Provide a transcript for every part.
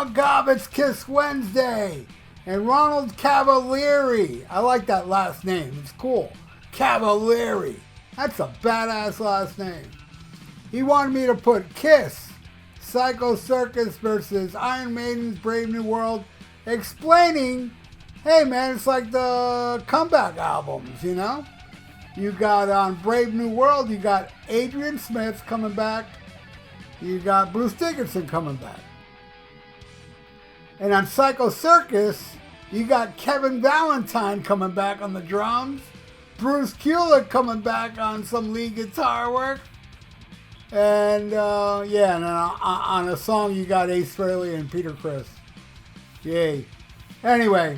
my God, it's Kiss Wednesday. And Ronald Cavalieri. I like that last name. It's cool. Cavalieri. That's a badass last name. He wanted me to put Kiss, Circus versus Iron Maiden's Brave New World, explaining, hey man, it's like the comeback albums, you know? You got on Brave New World, you got Adrian Smith coming back. You got Bruce Dickinson coming back. And on Circus, you got Kevin Valentine coming back on the drums. Bruce Kulick coming back on some lead guitar work. And and on a song you got Ace Frehley and Peter Criss. Yay. Anyway,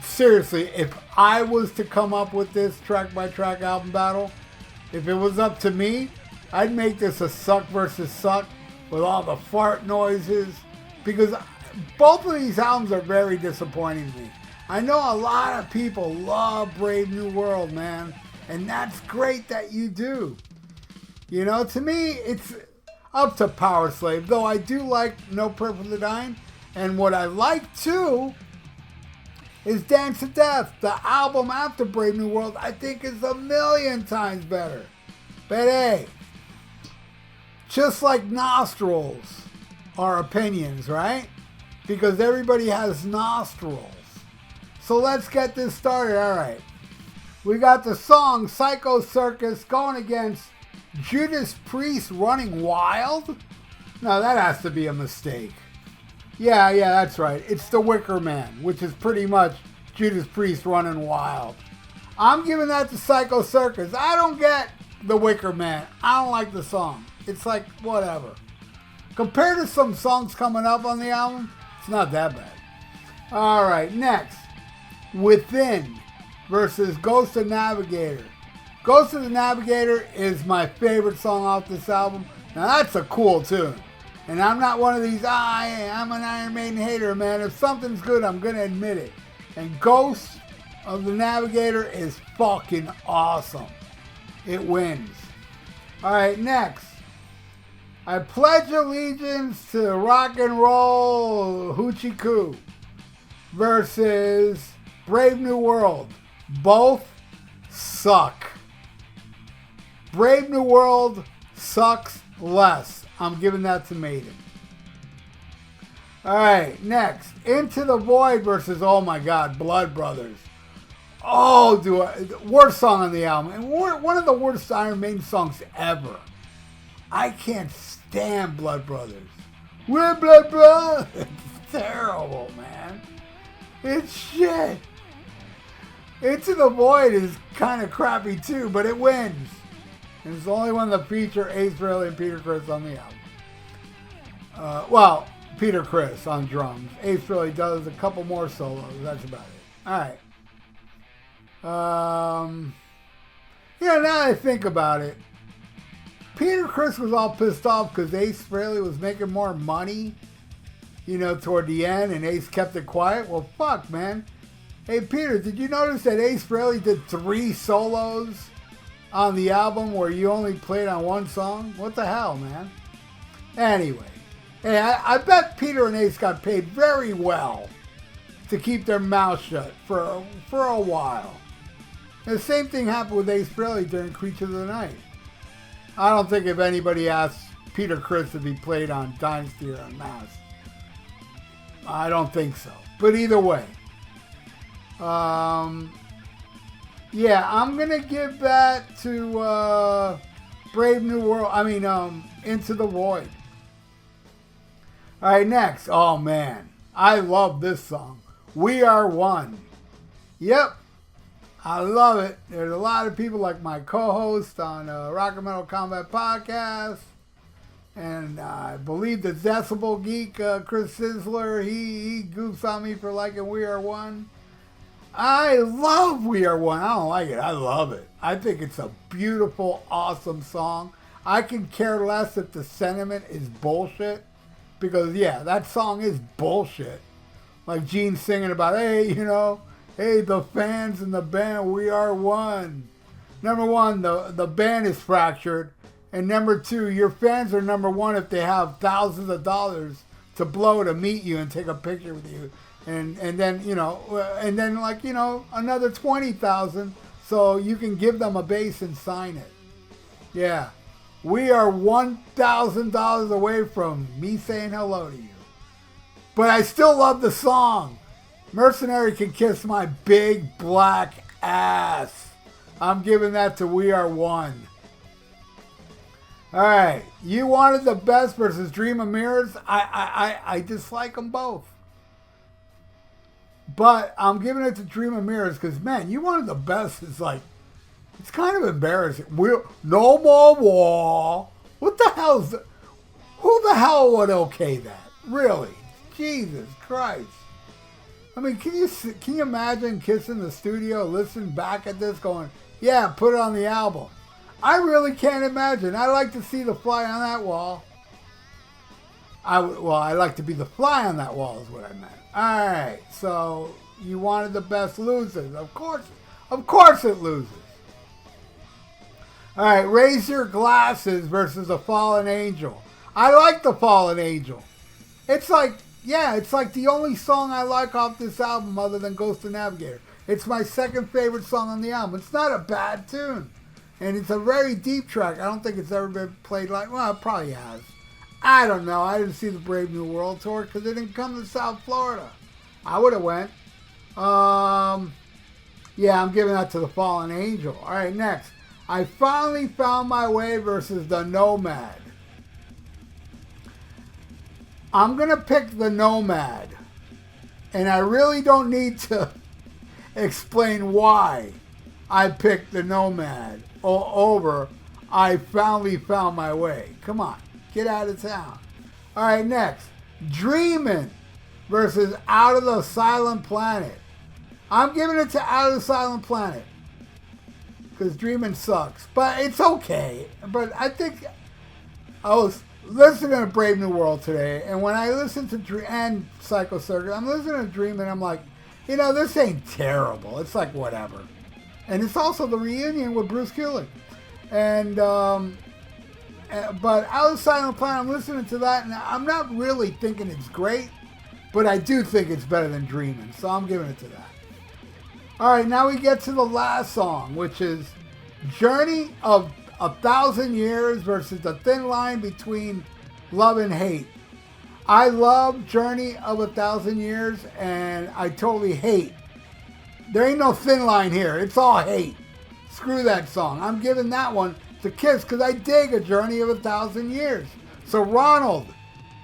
seriously, if I was to come up with this track by track album battle, if it was up to me, I'd make this a suck versus suck with all the fart noises, because both of these albums are very disappointing to me. I know a lot of people love Brave New World, man, and that's great that you do. You know, to me, it's up to Power Slave, though I do like No Prayer for the Dying, and what I like too is Dance to Death. The album after Brave New World, I think, is a million times better. But hey, just like nostrils are opinions, right? Because everybody has nostrils. So let's get this started. All right. We got the song Circus going against Judas Priest Running Wild. Now that has to be a mistake. Yeah, that's right. It's The Wicker Man, which is pretty much Judas Priest Running Wild. I'm giving that to Circus. I don't get The Wicker Man. I don't like the song. It's like, whatever. Compared to some songs coming up on the album, it's not that bad. All right, next. Within versus Ghost of Navigator. Ghost of the Navigator is my favorite song off this album. Now that's a cool tune. And I'm not one of these, I'm an Iron Maiden hater, man. If something's good, I'm going to admit it. And Ghost of the Navigator is fucking awesome. It wins. All right, next. I pledge allegiance to rock and roll Hoochie Coo versus Brave New World. Both suck. Brave New World sucks less. I'm giving that to Maiden. All right, next. Into the Void versus, oh my God, Blood Brothers. Worst song on the album. And one of the worst Iron Maiden songs ever. I can't stand Blood Brothers. We're Blood Brothers. It's terrible, man. It's shit. Into the Void is kind of crappy too, but it wins. And it's the only one that feature Ace Frehley and Peter Criss on the album. Peter Criss on drums. Ace Frehley does a couple more solos. That's about it. All right. Now that I think about it, Peter Criss was all pissed off because Ace Frehley was making more money, toward the end, and Ace kept it quiet. Well, fuck, man. Hey, Peter, did you notice that Ace Frehley did 3 solos on the album where you only played on one song? What the hell, man? Anyway, hey, I bet Peter and Ace got paid very well to keep their mouth shut for a while. And the same thing happened with Ace Frehley during Creature of the Night. I don't think if anybody asked Peter Criss if he played on Dynasty or Unmasked. I don't think so. But either way. I'm going to give that to Brave New World. Into the Void. All right, next. Oh, man. I love this song. We Are One. Yep. I love it. There's a lot of people like my co-host on Rock and Metal Combat Podcast. And I believe the Decibel Geek, Chris Sizzler, he goofs on me for liking We Are One. I love We Are One. I don't like it. I love it. I think it's a beautiful, awesome song. I can care less if the sentiment is bullshit. Because, yeah, that song is bullshit. Like Gene singing about, hey, the fans in the band, we are one. Number one, the band is fractured. And number two, your fans are number one if they have thousands of dollars to blow to meet you and take a picture with you. And then, another 20,000 so you can give them a bass and sign it. Yeah. We are $1,000 away from me saying hello to you. But I still love the song. Mercenary Can Kiss My Big Black Ass. I'm giving that to We Are One. All right. You Wanted the Best versus Dream of Mirrors. I dislike them both. But I'm giving it to Dream of Mirrors because, man, You Wanted the Best is like, it's kind of embarrassing. No more war. What the hell is that? Who the hell would okay that? Really? Jesus Christ. I mean, can you imagine Kiss in the studio, listen back at this going, yeah, put it on the album. I really can't imagine. I like to see the fly on that wall. I like to be the fly on that wall is what I meant. All right, so You Wanted the Best loses. Of course it loses. All right, Raise Your Glasses versus The Fallen Angel. I like The Fallen Angel. It's like the only song I like off this album other than Ghost of Navigator. It's my second favorite song on the album. It's not a bad tune. And it's a very deep track. I don't think it's ever been played well, it probably has. I don't know. I didn't see the Brave New World tour because they didn't come to South Florida. I would have went. Yeah, I'm giving that to The Fallen Angel. All right, next. I Finally Found My Way versus The Nomad. I'm going to pick The Nomad. And I really don't need to explain why I picked The Nomad over I Finally Found My Way. Come on. Get out of town. All right, next. Dreamin' versus Out of the Silent Planet. I'm giving it to Out of the Silent Planet. Because Dreamin' sucks. But it's okay. But I think I was listening to Brave New World today. And when I listen to and Psycho Circus, I'm listening to Dreamin'. I'm like, this ain't terrible. It's like whatever. And it's also the reunion with Bruce Kulick. And, but Out of the Silent Planet, I'm listening to that, and I'm not really thinking it's great, but I do think it's better than Dreamin', so I'm giving it to that. All right, now we get to the last song, which is Journey of 1,000 Years versus The Thin Line Between Love and Hate. I love Journey of 1,000 Years, and I totally hate. There ain't no thin line here. It's all hate. Screw that song. I'm giving that one to Kiss because I dig A Journey of 1,000 Years. So Ronald,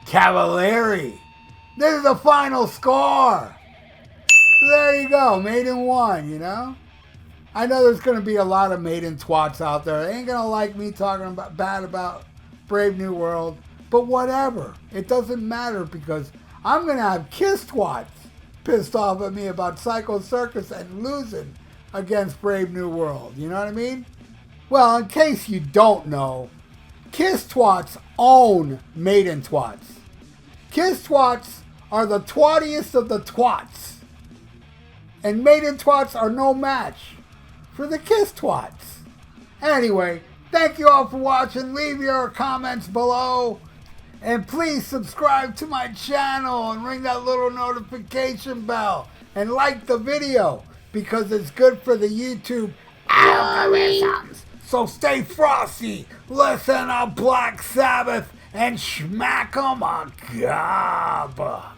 Cavalieri. This is the final score. So there you go. Maiden won, I know there's going to be a lot of Maiden twats out there. They ain't going to like me talking bad about Brave New World. But whatever. It doesn't matter because I'm going to have Kiss twats pissed off at me about Psycho Circus and losing against Brave New World. You know what I mean? Well, in case you don't know, Kiss twats own Maiden twats. Kiss twats are the twattiest of the twats. And Maiden twats are no match for the Kiss twats. Anyway, thank you all for watching. Leave your comments below. And please subscribe to my channel and ring that little notification bell. And like the video because it's good for the YouTube algorithms. So stay frosty, listen to Black Sabbath, and smack 'em a gob.